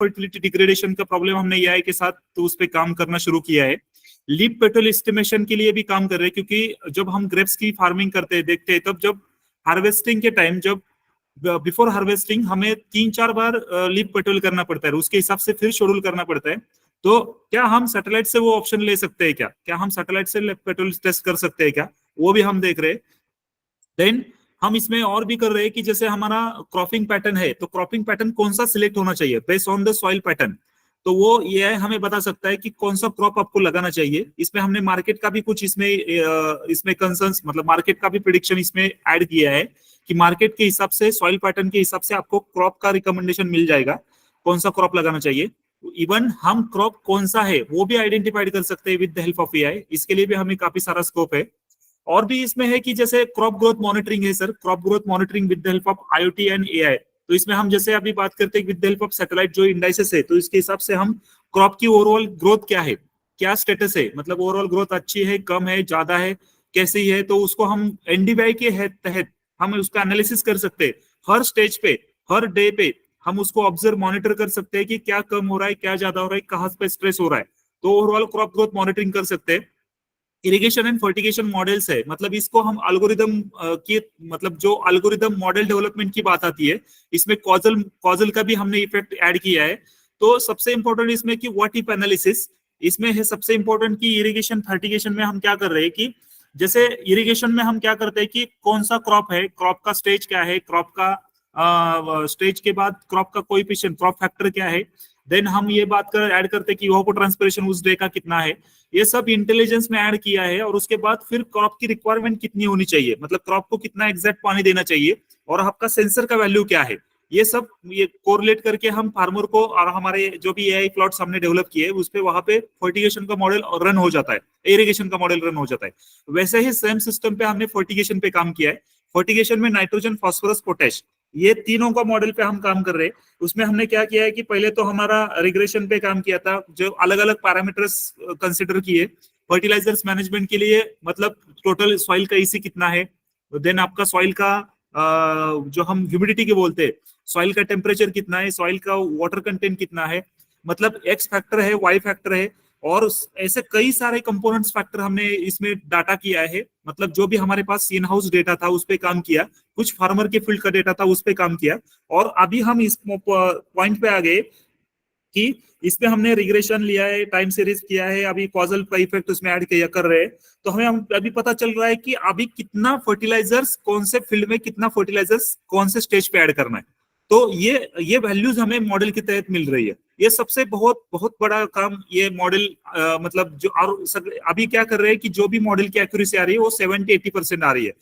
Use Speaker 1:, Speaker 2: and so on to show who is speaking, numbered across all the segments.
Speaker 1: Fertility degradation का problem हमने AI के साथ तो उस पर काम करना शुरू किया है। लीफ पेटल एस्टिमेशन के लिए भी काम कर रहे हैं, क्योंकि जब हम ग्रेप्स की फार्मिंग करते हैं देखते हैं, तब जब हार्वेस्टिंग के टाइम, जब बिफोर हार्वेस्टिंग हमें 3-4 बार लीफ पेट्रोल करना पड़ता है, उसके हिसाब से फिर शेड्यूल करना पड़ता है। तो क्या हम सैटेलाइट से वो ऑप्शन ले सकते हैं? क्या हम सैटेलाइट से पेट्रोल टेस्ट कर सकते हैं क्या? वो भी हम देख रहे हैं। देन हम इसमें और भी कर रहे हैं कि जैसे हमारा क्रॉपिंग पैटर्न है, तो क्रॉपिंग पैटर्न कौन सा सिलेक्ट होना चाहिए based on the soil pattern. तो वो ये हमें बता सकता है कि कौन सा क्रॉप आपको लगाना चाहिए। इसमें हमने मार्केट का भी कुछ इसमें कंसर्न्स, मतलब मार्केट का भी प्रिडिक्शन इसमें ऐड किया है कि मार्केट के हिसाब से, सॉइल पैटर्न के हिसाब से आपको क्रॉप का रिकमेंडेशन मिल जाएगा, कौन सा क्रॉप लगाना चाहिए। इवन हम क्रॉप कौन सा है वो भी आइडेंटिफाइड कर सकते हैं with the help of AI. इसके लिए भी हमें काफी सारा स्कोप है। और भी इसमें है कि जैसे क्रॉप ग्रोथ मॉनिटरिंग है sir, crop growth monitoring with the help of IoT and AI. तो इसमें हम जैसे अभी बात करते हैं with the help of satellite जो इंडाइसेस है, तो इसके हिसाब से हम क्रॉप की ओवरऑल ग्रोथ क्या है, क्या स्टेटस है, मतलब ओवरऑल ग्रोथ अच्छी है, कम है, ज्यादा है, कैसी है, तो उसको हम एनडीवीआई के तहत हम उसका एनालिसिस कर सकते हैं। हर स्टेज पे, हर डे पे हम उसको ऑब्जर्व मॉनिटर कर सकते हैं कि क्या कम हो रहा है, क्या ज्यादा हो रहा है, कहाँ पे स्ट्रेस हो रहा है। तो ओवरऑल क्रॉप ग्रोथ मॉनिटरिंग कर सकते हैं। इरिगेशन एंड फर्टिगेशन मॉडल्स है, मतलब इसको हम एल्गोरिदम की, मतलब जो एल्गोरिदम मॉडल डेवलपमेंट की बात आती है, इसमें कॉजल का भी हमने इफेक्ट ऐड किया है। तो सबसे इंपॉर्टेंट इसमें कि व्हाट इफ एनालिसिस इसमें है सबसे इंपॉर्टेंट कि इरिगेशन फर्टिगेशन में हम क्या कर रहे हैं कि जैसे इरिगेशन में हम क्या करते हैं कि कौन सा क्रॉप है, क्रॉप का स्टेज क्या है, क्रॉप का स्टेज के बाद क्रॉप का कोएफिशिएंट, क्रॉप फैक्टर क्या है। देन हम ये बात कर ऐड करते हैं कि इवापो ट्रांसपिरेशन उस डे का कितना है। ये सब इंटेलिजेंस में ऐड किया है। और उसके बाद फिर क्रॉप की रिक्वायरमेंट कितनी होनी चाहिए, मतलब क्रॉप को कितना एग्जैक्ट पानी देना चाहिए, और आपका सेंसर का वैल्यू क्या है, ये सब ये कोरिलेट करके हम फार्मर को, और हमारे जो भी एआई प्लॉट्स हमने डेवलप किए उस पे वहां पे फर्टिगेशन का मॉडल रन हो जाता है, इरिगेशन का मॉडल रन हो जाता है। वैसे ही सेम सिस्टम पे हमने फर्टिगेशन पे काम किया है। फर्टिगेशन में नाइट्रोजन, फास्फोरस, पोटेश, ये तीनों का मॉडल पे हम काम कर रहे हैं। उसमें हमने क्या किया है कि पहले तो हमारा रिग्रेशन पे काम किया था, जो अलग अलग पैरामीटर्स कंसिडर किए फर्टिलाइजर्स मैनेजमेंट के लिए, मतलब टोटल सॉइल का ईसी कितना है, देन आपका सॉइल का जो हम ह्यूमिडिटी के बोलते हैं, सॉइल का टेम्परेचर कितना है, सॉइल का वाटर कंटेंट कितना है, मतलब एक्स फैक्टर है, वाई फैक्टर है, और ऐसे कई सारे कंपोनेंट्स फैक्टर हमने इसमें डाटा किया है। मतलब जो भी हमारे पास इन हाउस डेटा था उस पर काम किया, कुछ फार्मर के फील्ड का डेटा था उस पर काम किया, और अभी हम इस पॉइंट पे आ गए कि इसमें हमने रिग्रेशन लिया है, टाइम सीरीज किया है, अभी कॉजल का इफेक्ट उसमें ऐड किया कर रहे हैं। तो हमें अभी पता चल रहा है कि अभी कितना फर्टिलाइजर्स कौन से फील्ड में, कितना फर्टिलाइजर्स कौन से स्टेज पे ऐड करना है। तो ये वैल्यूज हमें मॉडल के तहत मिल रही है। ये सबसे बहुत बहुत बड़ा काम ये मॉडल, मतलब जो और अभी क्या कर रहे हैं कि जो भी मॉडल की एक्यूरेसी आ रही है वो 70-80% आ रही है।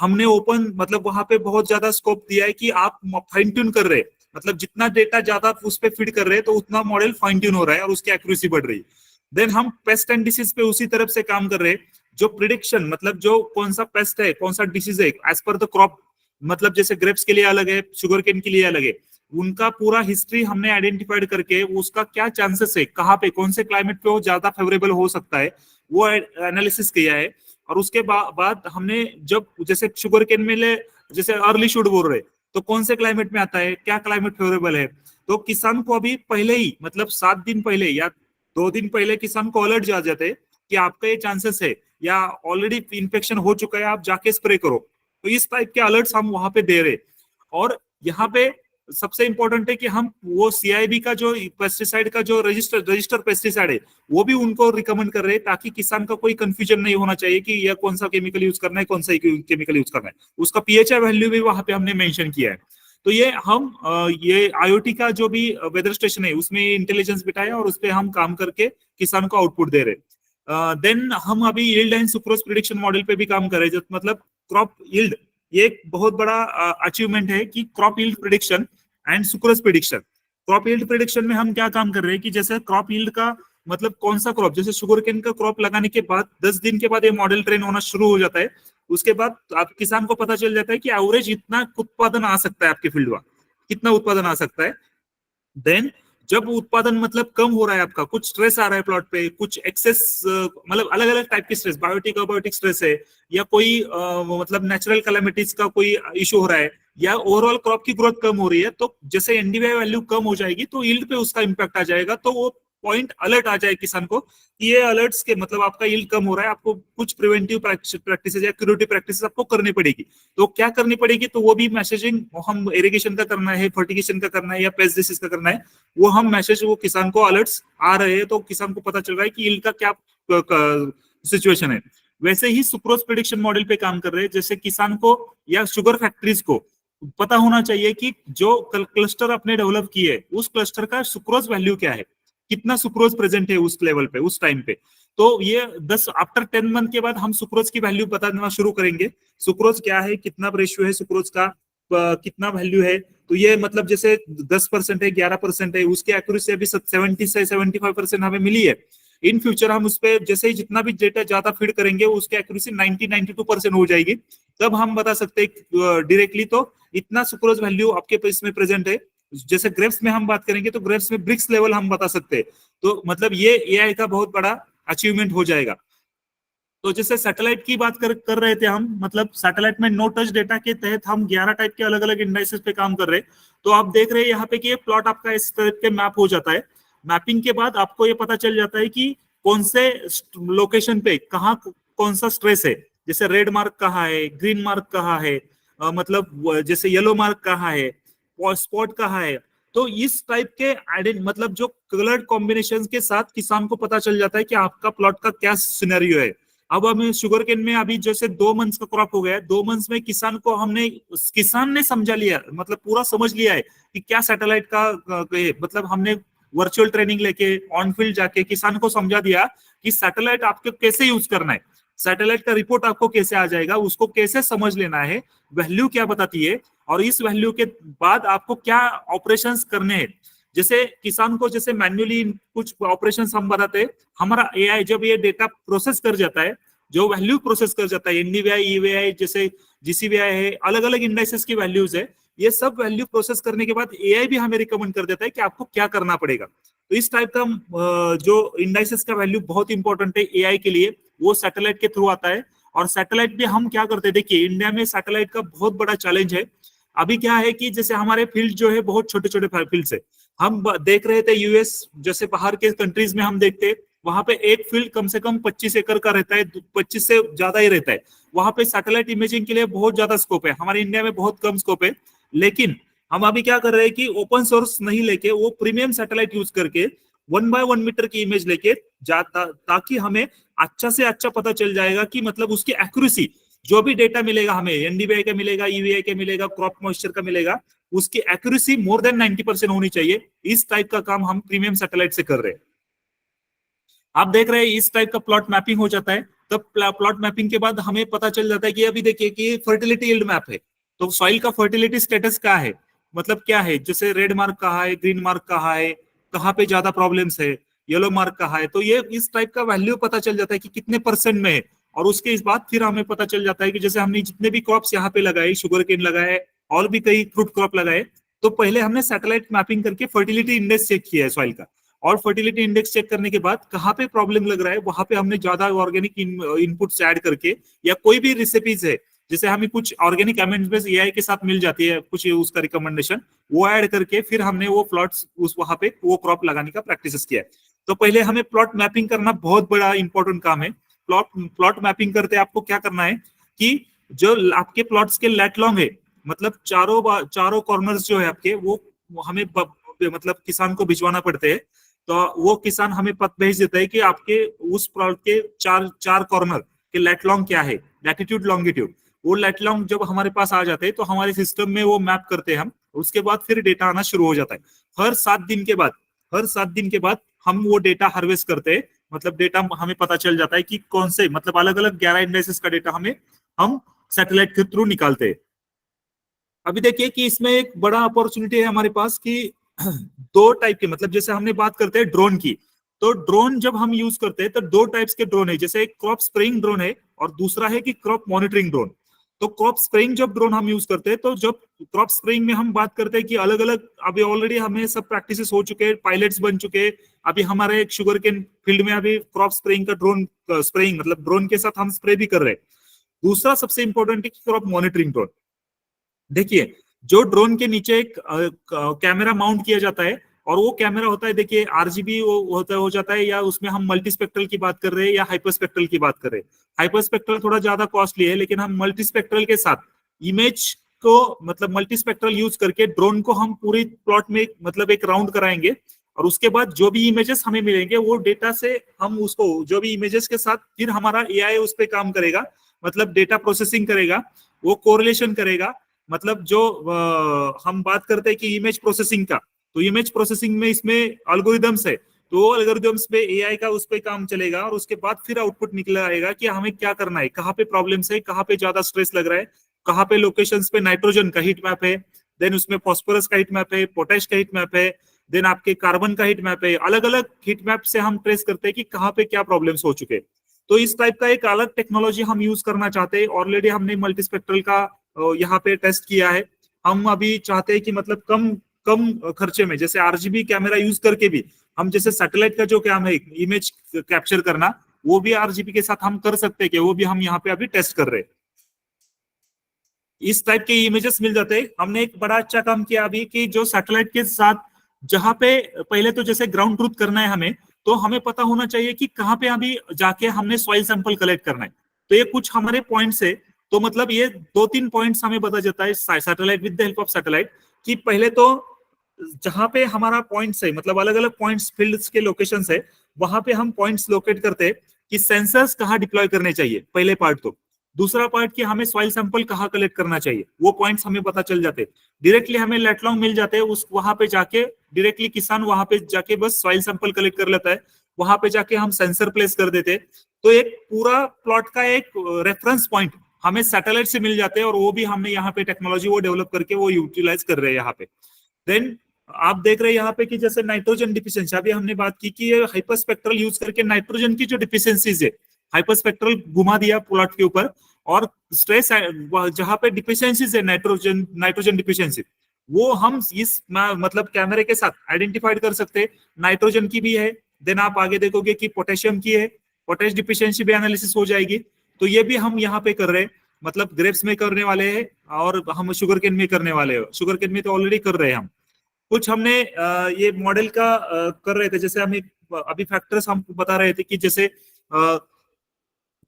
Speaker 1: हमने ओपन, मतलब वहां पे बहुत ज्यादा स्कोप दिया है कि आप फाइन ट्यून कर रहे हैं, मतलब जितना डेटा ज्यादा उस पे फीड कर रहे हैं तो उतना मॉडल फाइन ट्यून हो रहा है और उसकी एक्यूरेसी बढ़ रही है। देन हम पेस्ट एंड डिसीज पे उसी तरफ से काम कर रहे हैं, जो प्रिडिक्शन, मतलब जो कौन सा पेस्ट है, कौन सा डिसीज है एज पर द क्रॉप, मतलब जैसे ग्रेप्स के लिए अलग है, शुगर केन के लिए अलग है, उनका पूरा हिस्ट्री हमने आइडेंटिफाइड करके उसका क्या चांसेस है, कहाँ पे, कौन से क्लाइमेट पे वो ज्यादा फेवरेबल हो सकता है, वो एनालिसिस किया है। और उसके बाद हमने जब जैसे शुगर केन में ले, जैसे अर्ली शूट बोल रहे, तो कौन से क्लाइमेट में आता है, क्या क्लाइमेट फेवरेबल है, तो किसान को अभी पहले ही, मतलब 7 दिन पहले या 2 दिन पहले किसान को अलर्ट जा जाते कि आपका ये चांसेस है, या ऑलरेडी इन्फेक्शन हो चुका है, आप जाके स्प्रे करो। तो इस टाइप के अलर्ट्स हम वहां पे दे रहे। और यहाँ पे सबसे इंपॉर्टेंट है कि हम वो सीआईबी का जो पेस्टिसाइड का जो रजिस्टर पेस्टिसाइड है वो भी उनको रिकमेंड कर रहे हैं, ताकि किसान का कोई कंफ्यूजन नहीं होना चाहिए कि यह कौन सा केमिकल यूज करना है, कौन सा केमिकल यूज करना है। उसका पीएचआई वैल्यू भी वहां पे हमने मेंशन किया है। तो ये हम ये आईओटी का जो भी वेदर स्टेशन है उसमें इंटेलिजेंस बिठाया और उस पर हम काम करके किसान को आउटपुट दे रहे। देन हम अभी yield and sucrose prediction model पे भी काम कर रहे हैं, मतलब क्रॉप यील्ड, ये एक बहुत बड़ा अचीवमेंट है कि crop yield prediction and sucrose prediction. Crop yield prediction में हम क्या काम कर रहे हैं कि जैसे क्रॉप यील्ड का मतलब कौन सा क्रॉप, जैसे शुगर केन का क्रॉप लगाने के बाद 10 दिन के बाद ये मॉडल ट्रेन होना शुरू हो जाता है। उसके बाद आप किसान को पता चल जाता है कि एवरेज इतना उत्पादन आ सकता है, आपके फील्ड में कितना उत्पादन आ सकता है। देन जब उत्पादन मतलब कम हो रहा है, आपका कुछ स्ट्रेस आ रहा है प्लॉट पे, कुछ एक्सेस, मतलब अलग अलग टाइप की स्ट्रेस, बायोटिक अबायोटिक स्ट्रेस है, या कोई मतलब नेचुरल कैलामिटीज का कोई इशू हो रहा है, या ओवरऑल क्रॉप की ग्रोथ कम हो रही है, तो जैसे एनडीवीआई वैल्यू कम हो जाएगी तो यील्ड पे उसका इम्पैक्ट आ जाएगा, तो वो पॉइंट अलर्ट आ जाए किसान को कि ये अलर्ट्स के मतलब आपका यील्ड कम हो रहा है, आपको कुछ प्रिवेंटिव प्रैक्टिसेस या क्यूरेटिव प्रैक्टिसेस आपको करनी पड़ेगी। तो क्या करनी पड़ेगी, तो वो भी मैसेजिंग हम इरिगेशन का करना है, फर्टिगेशन का करना है या पेस्ट डिसीज का करना है, वो हम मैसेज वो किसान को अलर्ट्स आ रहे हैं तो किसान को पता चल रहा है कि यील्ड का क्या सिचुएशन है। वैसे ही सुक्रोज प्रेडिक्शन मॉडल पे काम कर रहे हैं, जैसे किसान को या शुगर फैक्ट्रीज को पता होना चाहिए कि जो क्लस्टर अपने डेवलप किए उस क्लस्टर का सुक्रोज वैल्यू क्या है, कितना सुक्रोज प्रेजेंट है उस लेवल पे उस टाइम पे। तो ये 10 आफ्टर 10 मंथ के बाद हम सुक्रोज की वैल्यू बताना शुरू करेंगे, सुक्रोज क्या है, कितना रेशियो है सुक्रोज का, कितना वैल्यू है। तो ये मतलब जैसे 10% है, 11% है, उसकी एक्यूरेसी अभी 70 से 75% हमें मिली है। इन फ्यूचर हम उस पर जैसे ही जितना भी डेटा ज्यादा फीड करेंगे उसकी एक्यूरेसी 90-92% हो जाएगी, तब हम बता सकते हैं डायरेक्टली तो इतना सुक्रोज वैल्यू आपके इसमें प्रेजेंट है। जैसे ग्रेप्स में हम बात करेंगे तो ग्रेप्स में ब्रिक्स लेवल हम बता सकते हैं। तो मतलब ये एआई का बहुत बड़ा अचीवमेंट हो जाएगा। तो जैसे सैटेलाइट की बात कर रहे थे हम, मतलब सैटेलाइट में नो टच डेटा के तहत हम 11 टाइप के अलग अलग इंडाइसेस पे काम कर रहे हैं। तो आप देख रहे हैं यहाँ पे कि ये प्लॉट आपका इस तरह के मैप हो जाता है। मैपिंग के बाद आपको ये पता चल जाता है कि कौन से लोकेशन पे कहाँ कौन सा स्ट्रेस है, जैसे रेड मार्क कहाँ है, ग्रीन मार्क कहाँ है, मतलब जैसे येलो मार्क कहाँ है, स्पॉट कहाँ है। तो इस टाइप के मतलब जो कलर कॉम्बिनेशन के साथ किसान को पता चल जाता है कि आपका प्लॉट का क्या सिनेरियो है। अब हमें शुगर केन में अभी जैसे 2 मंथ्स का क्रॉप हो गया है, 2 मंथ्स में किसान ने समझा लिया, मतलब पूरा समझ लिया है कि क्या सैटेलाइट का मतलब हमने वर्चुअल ट्रेनिंग लेके ऑन फील्ड जाके किसान को समझा दिया कि सैटेलाइट आपको कैसे यूज करना है, सैटेलाइट का रिपोर्ट आपको कैसे आ जाएगा, उसको कैसे समझ लेना है, वैल्यू क्या बताती है, और इस वैल्यू के बाद आपको क्या ऑपरेशंस करने हैं। जैसे किसान को जैसे मैन्युअली कुछ ऑपरेशंस हम बताते हैं, हमारा एआई जब ये डेटा प्रोसेस कर जाता है, जो वैल्यू प्रोसेस कर जाता है, एनडीवीआई, ईवीआई, जैसे जीसीवीआई है, अलग अलग इंडाइसेस की वैल्यूज है, ये सब वैल्यू प्रोसेस करने के बाद एआई भी हमें रिकमेंड कर देता है कि आपको क्या करना पड़ेगा। तो इस टाइप का जो इंडाइसेस का वैल्यू बहुत इंपॉर्टेंट है एआई के लिए, वो सैटेलाइट के थ्रू आता है। और सैटेलाइट में हम क्या करते हैं, देखिए इंडिया में सैटेलाइट का बहुत बड़ा चैलेंज है। अभी क्या है कि जैसे हमारे फील्ड जो है बहुत छोटे छोटे फील्ड है, हम देख रहे थे यूएस जैसे बाहर के कंट्रीज में हम देखते वहां पे एक फील्ड कम से कम 25 एकड़ का रहता है, 25 से ज्यादा ही रहता है। वहां पे सैटेलाइट इमेजिंग के लिए बहुत ज्यादा स्कोप है, हमारे इंडिया में बहुत कम स्कोप है। लेकिन हम अभी क्या कर रहे हैं कि ओपन सोर्स नहीं लेके वो प्रीमियम सैटेलाइट यूज करके 1 by 1 मीटर की इमेज लेके जाता, ताकि हमें अच्छा से अच्छा पता चल जाएगा कि मतलब उसकी एक्यूरेसी, जो भी डेटा मिलेगा हमें, एनडीवीआई का मिलेगा, ईवीआई का मिलेगा, क्रॉप मॉइस्चर का मिलेगा, उसकी एक्यूरेसी मोर देन 90% होनी चाहिए। इस टाइप का काम हम प्रीमियम सैटेलाइट से कर रहे हैं। आप देख रहे हैं इस टाइप का प्लॉट मैपिंग हो जाता है, तब प्लॉट मैपिंग के बाद हमें पता चल जाता है कि अभी देखिए कि फर्टिलिटी यील्ड मैप है, तो सॉइल का फर्टिलिटी स्टेटस क्या है, मतलब क्या है, जैसे रेड मार्क कहाँ है, ग्रीन मार्क कहाँ है, कहाँ पे ज्यादा प्रॉब्लम्स है, येलो मार्क कहाँ है। तो ये इस टाइप का वैल्यू पता चल जाता है कि कितने परसेंट में है। और उसके इस बात फिर हमें पता चल जाता है कि जैसे हमने जितने भी क्रॉप्स यहाँ पे लगाए, शुगर केन लगाए और भी कई फ्रूट क्रॉप लगाए, तो पहले हमने सैटेलाइट मैपिंग करके फर्टिलिटी इंडेक्स चेक किया है सॉइल का, और फर्टिलिटी इंडेक्स चेक करने के बाद कहाँ पे प्रॉब्लम लग रहा है वहां पे हमने ज्यादा ऑर्गेनिक इनपुट्स ऐड करके, या कोई भी रेसिपीज है जैसे हमें कुछ ऑर्गेनिक अमेंडमेंट्स एआई के साथ मिल जाती है, कुछ उसका रिकमेंडेशन वो ऐड करके फिर हमने वो प्लॉट्स उस वहां पे वो क्रॉप लगाने का प्रैक्टिस किया है। तो पहले हमें प्लॉट मैपिंग करना बहुत बड़ा इंपॉर्टेंट काम है। प्लॉट मैपिंग करते आपको क्या करना है कि जो आपके प्लॉट्स के लेट लॉन्ग है, मतलब चारों कॉर्नर्स जो है आपके, वो हमें मतलब किसान को भिजवाना पड़ते हैं। तो वो किसान हमें पता भेज देता है कि आपके उस प्लॉट के चार चार कॉर्नर के लेट लॉन्ग क्या है, लैटिट्यूड लॉन्गिट्यूड। वो लेट लॉन्ग जब हमारे पास आ जाते हैं तो हमारे सिस्टम में वो मैप करते हैं हम, उसके बाद फिर डेटा आना शुरू हो जाता है। हर 7 दिन के बाद हम वो डेटा हार्वेस्ट करते हैं, मतलब डेटा हमें पता चल जाता है कि कौन से, मतलब अलग अलग 11 इंडाइसेस का डेटा हम सैटेलाइट के थ्रू निकालते हैं। अभी देखिए कि इसमें एक बड़ा अपॉर्चुनिटी है हमारे पास कि दो टाइप के, मतलब जैसे हमने बात करते हैं ड्रोन की, तो ड्रोन जब हम यूज करते हैं तो 2 टाइप्स के ड्रोन है, जैसे एक क्रॉप स्प्रेइंग ड्रोन है और दूसरा है कि क्रॉप मॉनिटरिंग ड्रोन। तो क्रॉप स्प्रेइंग जब ड्रोन हम यूज करते हैं, तो जब क्रॉप स्प्रेइंग में हम बात करते हैं कि अलग अलग, अभी ऑलरेडी हमें सब प्रैक्टिसेस हो चुके हैं, पायलट्स बन चुके हैं। अभी हमारे एक शुगर केन फील्ड में अभी क्रॉप स्प्रेइंग का ड्रोन स्प्रेइंग, मतलब ड्रोन के साथ हम स्प्रे भी कर रहे हैं। दूसरा सबसे इंपॉर्टेंट है क्रॉप मॉनिटरिंग ड्रोन। देखिए जो ड्रोन के नीचे एक कैमरा माउंट किया जाता है, और वो कैमरा होता है, देखिए आरजीबी वो होता हो जाता है, या उसमें हम मल्टीस्पेक्ट्रल की बात कर रहे हैं या हाइपरस्पेक्ट्रल की बात कर रहे हैं। हाइपरस्पेक्ट्रल थोड़ा ज्यादा कॉस्टली है, लेकिन हम मल्टीस्पेक्ट्रल के साथ इमेज को मतलब मल्टीस्पेक्ट्रल यूज करके ड्रोन को हम पूरी प्लॉट में मतलब एक राउंड कराएंगे, और उसके बाद जो भी इमेजेस हमें मिलेंगे वो डेटा से हम उसको जो भी इमेजेस के साथ फिर हमारा एआई उस पर काम करेगा, मतलब डेटा प्रोसेसिंग करेगा, वो कोरिलेशन करेगा। मतलब जो हम बात करते हैं कि इमेज प्रोसेसिंग का, तो इमेज प्रोसेसिंग में इसमें एल्गोरिदम्स है, तो एल्गोरिदम्स पे एआई का उस पे काम चलेगा, और उसके बाद फिर आउटपुट निकल आएगा कि हमें क्या करना है, कहाँ पे प्रॉब्लम्स है, कहाँ पे ज्यादा स्ट्रेस लग रहा है, कहाँ पे लोकेशंस पे नाइट्रोजन का हीट मैप है, देन उसमें फॉस्फोरस का हीट मैप है, पोटेश का हीट मैप है, देन आपके कार्बन का हीट मैप है। अलग अलग हीट मैप से हम ट्रेस करते हैं कि कहाँ पे क्या प्रॉब्लम्स हो चुके। तो इस टाइप का एक अलग टेक्नोलॉजी हम यूज करना चाहते हैं। ऑलरेडी हमने मल्टीस्पेक्ट्रल का यहाँ पे टेस्ट किया है। हम अभी चाहते हैं कि मतलब कम कम खर्चे में, जैसे आरजीबी कैमरा यूज करके भी हम, जैसे सैटेलाइट का जो काम है इमेज कैप्चर करना, वो भी आरजीबी के साथ हम कर सकते हैं कि वो भी हम यहाँ पे अभी टेस्ट कर रहे हैं। इस टाइप के इमेजेस मिल जाते हैं। हमने एक बड़ा अच्छा काम किया अभी कि जो सैटेलाइट के साथ, जहां पे पहले तो जैसे ग्राउंड ट्रूथ करना है हमें, तो हमें पता होना चाहिए कि कहाँ पे अभी जाके हमने सॉइल सैंपल कलेक्ट करना है। तो ये कुछ हमारे पॉइंट्स है, तो मतलब ये 2-3 पॉइंट्स हमें पता चलता है satellite with the help of satellite, कि पहले तो जहां पे हमारा पॉइंट्स है, मतलब अलग अलग पॉइंट्स फील्ड्स के लोकेशंस है, वहां पे हम पॉइंट्स लोकेट करते हैं कि सेंसर्स कहाँ डिप्लॉय करने चाहिए, पहले पार्ट तो। दूसरा पार्ट कि हमें सॉइल सैंपल कहाँ कलेक्ट करना चाहिए, वो पॉइंट्स हमें पता चल जाते, डायरेक्टली हमें लेटलॉन्ग मिल जाते हैं, उस वहां पे जाके डायरेक्टली किसान वहां पे जाके बस सॉइल सैंपल कलेक्ट कर लेता है, वहां पे जाके हम सेंसर प्लेस कर देते। तो एक पूरा प्लॉट का एक रेफरेंस पॉइंट हमें सैटेलाइट से मिल जाते हैं, और वो भी हमने यहाँ पे टेक्नोलॉजी वो डेवलप करके वो यूटिलाइज कर रहे हैं यहाँ पे। देन आप देख रहे हैं यहाँ पे कि जैसे नाइट्रोजन डिफिशियंसी, अभी हमने बात की कि ये हाइपरस्पेक्ट्रल यूज करके नाइट्रोजन की जो डिफिशियंसीज है, हाइपरस्पेक्ट्रल घुमा दिया प्लॉट के ऊपर, और स्ट्रेस जहां पे डिफिशियंसीज है, नाइट्रोजन नाइट्रोजन डिफिशियंसी, वो हम इस मतलब कैमरे के साथ आइडेंटिफाइड कर सकते हैं। नाइट्रोजन की भी है, देन आप आगे देखोगे कि पोटेशियम की है, पोटेश डिफिशियंसी भी एनालिसिस हो जाएगी। तो ये भी हम यहाँ पे कर रहे हैं, मतलब ग्रेप्स में करने वाले हैं, और हम शुगर केन में करने वाले हैं। शुगर केन में तो ऑलरेडी कर रहे हैं हम। कुछ हमने ये मॉडल का कर रहे थे, जैसे हमें अभी फैक्टर्स हम बता रहे थे कि जैसे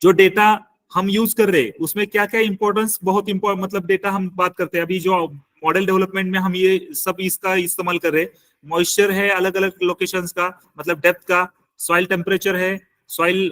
Speaker 1: जो डेटा हम यूज कर रहे हैं उसमें क्या क्या इंपॉर्टेंस, बहुत इंपॉर्टेंट मतलब डेटा हम बात करते हैं अभी जो मॉडल डेवलपमेंट में हम ये सब इसका इस्तेमाल कर रहे हैं। मॉइस्चर है अलग अलग लोकेशंस का, मतलब डेप्थ का, सॉइल टेम्परेचर है, सॉइल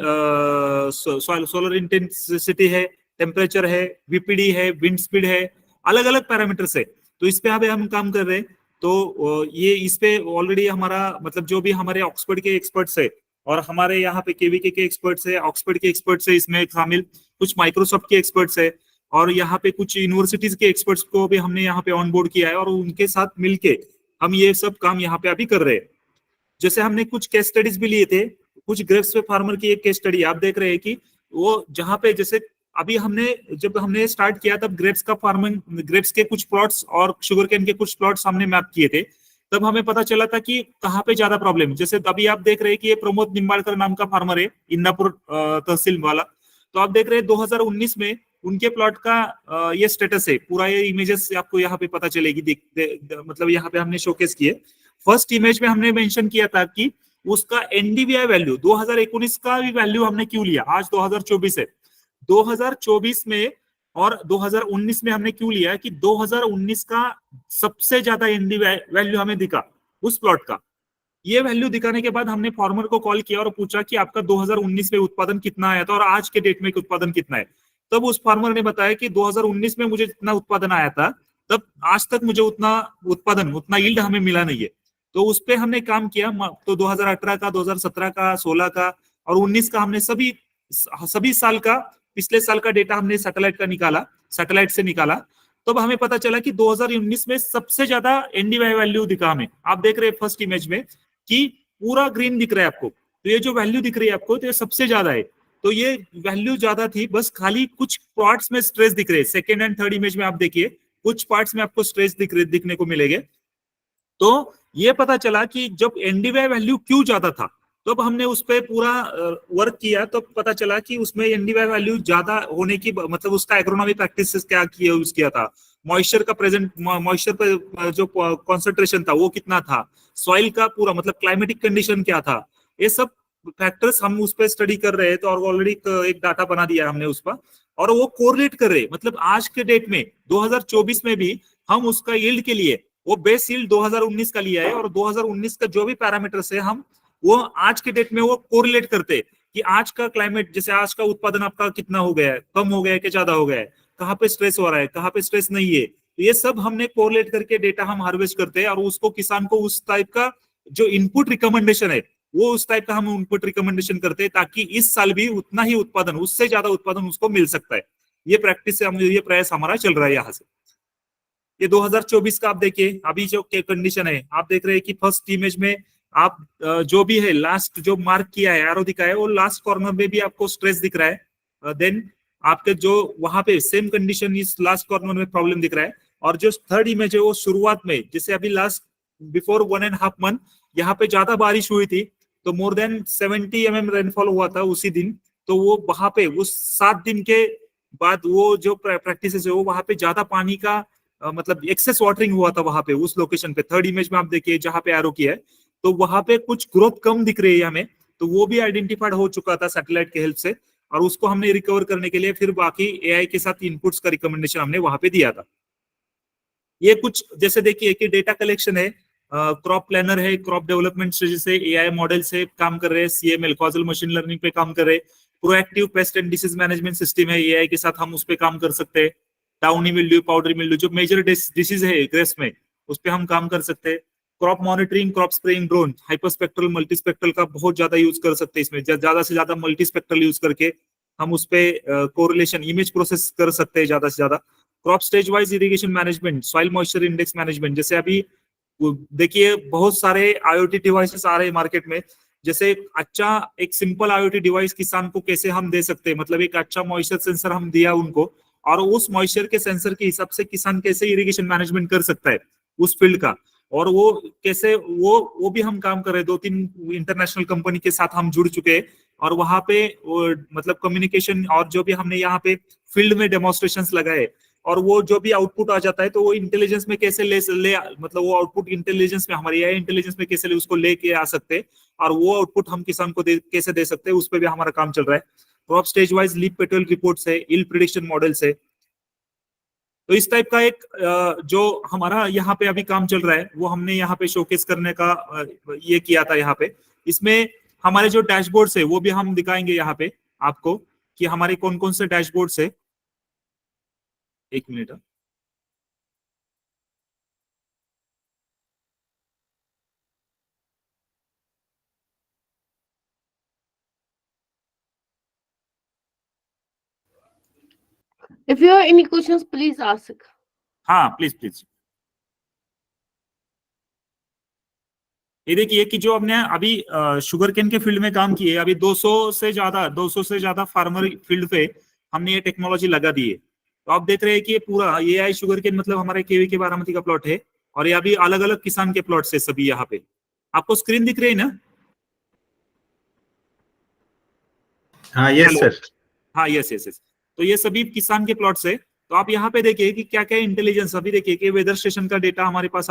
Speaker 1: सोलर इंटेंसिटी है, टेम्परेचर है, वीपीडी है, विंड स्पीड है, अलग अलग पैरामीटर्स है। तो इस पे अभी हम काम कर रहे हैं। तो ये इस पे ऑलरेडी हमारा मतलब जो भी हमारे ऑक्सफोर्ड के एक्सपर्ट्स है, और हमारे यहाँ पे केवीके के एक्सपर्ट्स है, ऑक्सफोर्ड के एक्सपर्ट्स है इसमें शामिल, कुछ माइक्रोसॉफ्ट के एक्सपर्ट्स है, और यहाँ पे कुछ यूनिवर्सिटीज के एक्सपर्ट्स को भी हमने यहाँ पे ऑन बोर्ड किया है, और उनके साथ मिलके हम ये सब काम यहाँ पे अभी कर रहे हैं। जैसे हमने कुछ केस स्टडीज भी लिए थे, कुछ ग्रेप्स पे फार्मर की एक केस स्टडी आप देख रहे हैं कि वो जहाँ पे जैसे अभी हमने जब हमने स्टार्ट किया तब ग्रेप्स का फार्मिंग, ग्रेप्स के कुछ प्लॉट्स और शुगर केन के कुछ प्लॉट्स हमने मैप किए थे। तब हमें पता चला था कि कहाँ पे ज्यादा प्रॉब्लम है। जैसे अभी आप देख रहे हैं कि ये प्रमोद निम्बाड़कर नाम का फार्मर है, इंदापुर तहसील वाला। तो आप देख रहे हैं 2019 में उनके प्लॉट का ये स्टेटस है पूरा, ये इमेजेस आपको यहाँ पे पता चलेगी, मतलब यहाँ पे हमने शोकेस किए। फर्स्ट इमेज में हमने मेंशन किया था कि उसका एनडीवीआई वैल्यू 2019 का भी वैल्यू हमने क्यों लिया, आज 2024 है। 2024 में और 2019 में हमने क्यों लिया कि 2019 का सबसे ज्यादा एनडीवीआई वैल्यू हमें दिखा उस प्लॉट का। ये वैल्यू दिखाने के बाद हमने फार्मर को कॉल किया और पूछा कि आपका 2019 में उत्पादन कितना आया था और आज के डेट में उत्पादन कितना है। तब उस फार्मर ने बताया कि 2019 में मुझे जितना उत्पादन आया था तब आज तक मुझे उतना उत्पादन, उतना यील्ड हमें मिला नहीं है। तो उस पर हमने काम किया। तो 2018 का, 2017 का, 16 का और 19 का हमने सभी साल का, पिछले साल का डेटा हमने सैटेलाइट का निकाला, सैटेलाइट से निकाला। तब हमें पता चला कि 2019 में सबसे ज्यादा एनडीवाई वैल्यू दिखा हमें। आप देख रहे हैं फर्स्ट इमेज में कि पूरा ग्रीन दिख रहा है आपको, तो ये जो वैल्यू दिख रही है आपको तो ये सबसे ज्यादा है। तो ये वैल्यू ज्यादा थी, बस खाली कुछ पार्ट्स में स्ट्रेस दिख रहे हैं। सेकेंड एंड थर्ड इमेज में आप देखिए कुछ पार्ट्स में आपको स्ट्रेस दिखने को मिलेंगे। तो ये पता चला कि जब एनडीवाई वैल्यू क्यों ज्यादा था, तब हमने उस पर पूरा वर्क किया, तो पता चला कि उसमें एनडीवाई वैल्यू ज्यादा होने की मतलब उसका एग्रोनॉमी प्रैक्टिसेस क्या किया यूज किया था, मॉइस्चर का प्रेजेंट, मॉइस्चर पे जो कॉन्सेंट्रेशन था वो कितना था, सॉइल का पूरा मतलब क्लाइमेटिक कंडीशन क्या था, ये सब फैक्टर्स हम उस पर स्टडी कर रहे हैं। तो और ऑलरेडी एक डाटा बना दिया हमने उस पर, और वो कोरिलेट कर रहे, मतलब आज के डेट में 2024 में भी हम उसका यील्ड के लिए वो बेस यील्ड 2019 का लिया है, और 2019 का जो भी पैरामीटर्स है हम वो आज के डेट में वो कोरिलेट करते कि आज का क्लाइमेट, जैसे आज का उत्पादन आपका कितना हो गया है, कम हो गया है कि ज्यादा हो गया है, कहाँ पे स्ट्रेस हो रहा है, कहाँ पे स्ट्रेस नहीं है, तो ये सब हमने कोरिलेट करके डेटा हम हार्वेस्ट करते हैं, और उसको किसान को उस टाइप का जो इनपुट रिकमेंडेशन है वो उस टाइप का हम इनपुट रिकमेंडेशन करते हैं, ताकि इस साल भी उतना ही उत्पादन, उससे ज्यादा उत्पादन उसको मिल सकता है। ये प्रैक्टिस से हम, ये प्रयास हमारा चल रहा है यहाँ से। ये 2024 का आप देखिए, अभी जो कंडीशन है आप देख रहे हैं कि फर्स्ट इमेज में आप जो भी है लास्ट जो मार्क किया है, एरो दिखा है, वो लास्ट कॉर्नर में भी आपको स्ट्रेस दिख रहा है। देन आपके जो वहां पे सेम कंडीशन इस लास्ट कॉर्नर में प्रॉब्लम दिख रहा है। और जो थर्ड इमेज है वो शुरुआत में, जैसे अभी लास्ट बिफोर 1.5 मंथ यहाँ पे ज्यादा बारिश हुई थी, तो मोर देन 70 mm रेनफॉल हुआ था उसी दिन। तो वो वहां पे उस 7 दिन के बाद वो जो प्रैक्टिस है वो वहां पे ज्यादा पानी का मतलब एक्सेस वाटरिंग हुआ था वहां पे उस लोकेशन पे। थर्ड इमेज में आप देखिए जहां पे एरो किया है, तो वहां पे कुछ ग्रोथ कम दिख रही है हमें, तो वो भी आइडेंटिफाइड हो चुका था सैटेलाइट के हेल्प से, और उसको हमने रिकवर करने के लिए फिर बाकी एआई के साथ इनपुट्स का रिकमेंडेशन हमने वहां पे दिया था। ये कुछ जैसे देखिए कि डेटा कलेक्शन है, क्रॉप प्लानर है, क्रॉप डेवलपमेंट जैसे एआई मॉडल से काम कर रहे हैं, सीएमएल कॉजल मशीन लर्निंग पे काम कर रहे हैं, proactive paste and disease management system है एआई के साथ हम उस पे काम कर सकते हैं, डाउनी मिल्ड्यू, पाउडरी मिल्ड्यू जो मेजर डिसीज है ग्रेस में उस पे हम काम कर सकते हैं। Crop monitoring, crop spraying drone, hyperspectral multispectral का बहुत ज्यादा यूज कर सकते हैं, इसमें ज्यादा से ज्यादा मल्टीस्पेक्ट्रल यूज करके हम उस पे कोरिलेशन इमेज प्रोसेस कर सकते हैं ज्यादा से ज्यादा। Crop stage wise irrigation management, soil moisture index management, जैसे अभी देखिए बहुत सारे आईओटी डिवाइसेस आ रहे हैं मार्केट में, जैसे अच्छा एक सिंपल आईओटी डिवाइस किसान को कैसे हम दे सकते हैं, मतलब एक अच्छा मॉइस्चर सेंसर हम दिया उनको, और उस मॉइस्चर के सेंसर के हिसाब से किसान कैसे इरिगेशन मैनेजमेंट कर सकता है उस फील्ड का, और वो कैसे वो भी हम काम कर रहे हैं। 2-3 इंटरनेशनल कंपनी के साथ हम जुड़ चुके हैं, और वहां पे मतलब कम्युनिकेशन, और जो भी हमने यहाँ पे फील्ड में डेमोन्स्ट्रेशंस लगाए, और वो जो भी आउटपुट आ जाता है तो वो इंटेलिजेंस में कैसे ले मतलब वो आउटपुट इंटेलिजेंस में, हमारी एआई इंटेलिजेंस में कैसे उसको लेके आ सकते हैं, और वो आउटपुट हम किसान को कैसे दे सकते हैं, उस पर भी हमारा काम चल रहा है। Crop stage wise leaf petrol reports है, इल प्रिडिक्शन मॉडल्स है। तो इस टाइप का एक जो हमारा यहाँ पे अभी काम चल रहा है वो हमने यहाँ पे शोकेस करने का ये किया था यहाँ पे। इसमें हमारे जो डैशबोर्ड्स है वो भी हम दिखाएंगे यहाँ पे आपको कि हमारे कौन कौन से डैशबोर्ड्स है। एक minute.
Speaker 2: If you have any questions, please ask.
Speaker 1: हाँ प्लीज प्लीज। ये देखिए कि जो हमने अभी शुगर केन के फील्ड में काम किए, अभी 200 से ज्यादा फार्मर फील्ड पे हमने ये टेक्नोलॉजी लगा दी है। तो आप देख रहे हैं कि ये पूरा ये आई शुगर केन मतलब हमारे केवी के बारामती का प्लॉट है, और ये अभी अलग अलग किसान के प्लॉट है सभी। यहाँ पे आपको स्क्रीन दिख रही है ना?
Speaker 3: हाँ यस सर।
Speaker 1: हाँ यस यस यस। तो ये सभी किसान के प्लॉट्स है। तो आप यहाँ पे देखिए कि क्या क्या इंटेलिजेंस, अभी देखिए कि वेदर स्टेशन का डेटा हमारे पास